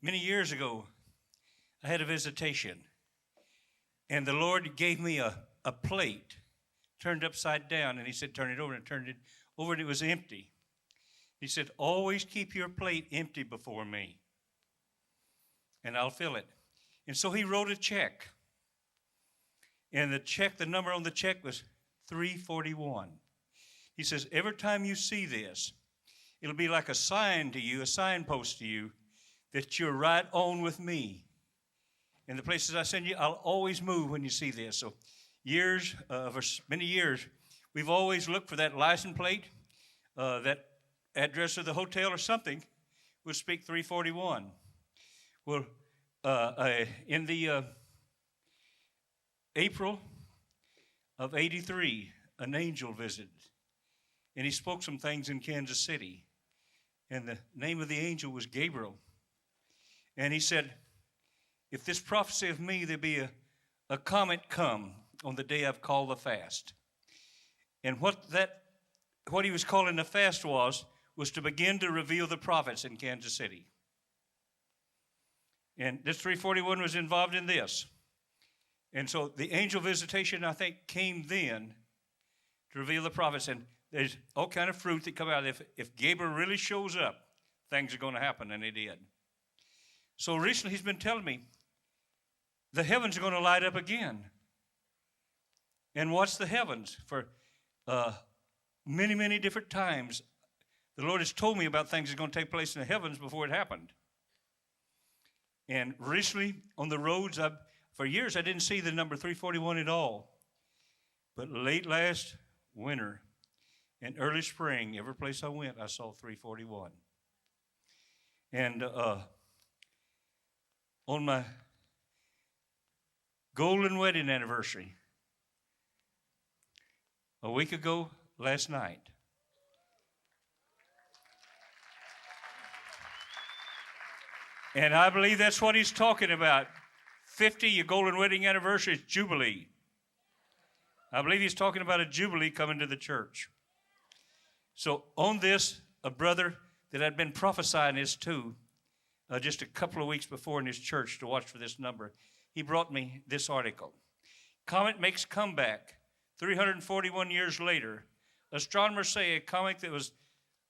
Many years ago, I had a visitation, and the Lord gave me a plate turned upside down, and he said, turn it over, and I turned it over, and it was empty. He said, always keep your plate empty before me, and I'll fill it. And so he wrote a check, and the number on the check was 341. He says, every time you see this, it'll be like a sign to you, a signpost to you, that you're right on with me. In the places I send you, I'll always move when you see this. So for many years, we've always looked for that license plate, that address of the hotel or something would speak 341. Well, in the April of 83, an angel visited, and he spoke some things in Kansas City. And the name of the angel was Gabriel. And he said, if this prophecy of me, there be a comet come on the day I've called the fast. And what he was calling the fast was to begin to reveal the prophets in Kansas City. And this 341 was involved in this. And so the angel visitation, I think, came then to reveal the prophets. And there's all kind of fruit that come out. If Gabriel really shows up, things are going to happen, and they did. So recently he's been telling me the heavens are going to light up again. And watch the heavens for many, many different times. The Lord has told me about things that are going to take place in the heavens before it happened. And recently on the roads, for years I didn't see the number 341 at all. But late last winter and early spring, every place I went, I saw 341. And on my golden wedding anniversary, a week ago last night, and I believe that's what he's talking about. 50, your golden wedding anniversary is Jubilee. I believe he's talking about a Jubilee coming to the church. So on this, a brother that I'd been prophesying this to just a couple of weeks before in his church to watch for this number, he brought me this article. Comet makes comeback 341 years later. Astronomers say a comet that was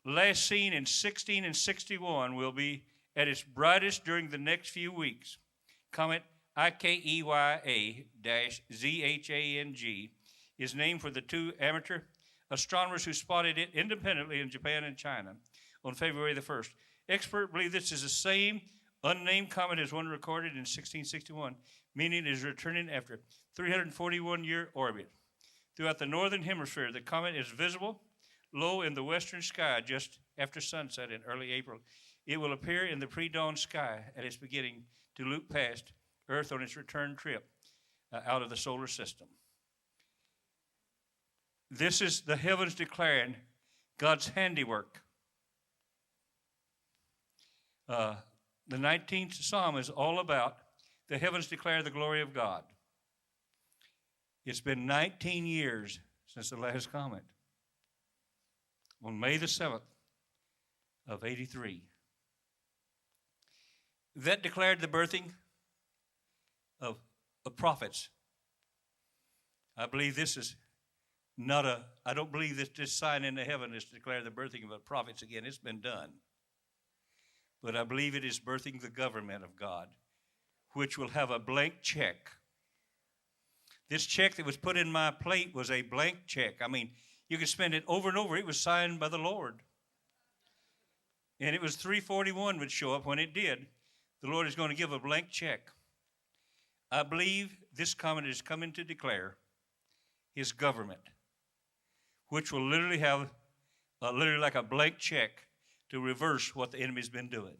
last seen in 1661 will be at its brightest during the next few weeks. Comet Ikeya-ZHANG is named for the two amateur astronomers who spotted it independently in Japan and China on February the 1st. Experts believe this is the same unnamed comet as one recorded in 1661, meaning it is returning after 341-year orbit. Throughout the northern hemisphere, the comet is visible low in the western sky just after sunset in early April. It will appear in the pre-dawn sky at its beginning to loop past Earth on its return trip out of the solar system. This is the heavens declaring God's handiwork. The 19th Psalm is all about the heavens declare the glory of God. It's been 19 years since the last comet. On May the 7th of 83. That declared the birthing of prophets. I believe this is I don't believe that this sign in the heaven is to declare the birthing of the prophets again. It's been done. But I believe it is birthing the government of God, which will have a blank check. This check that was put in my plate was a blank check. I mean, you could spend it over and over. It was signed by the Lord. And it was 341 would show up. When it did, the Lord is going to give a blank check. I believe this comet is coming to declare his government, which will literally have literally like a blank check to reverse what the enemy's been doing.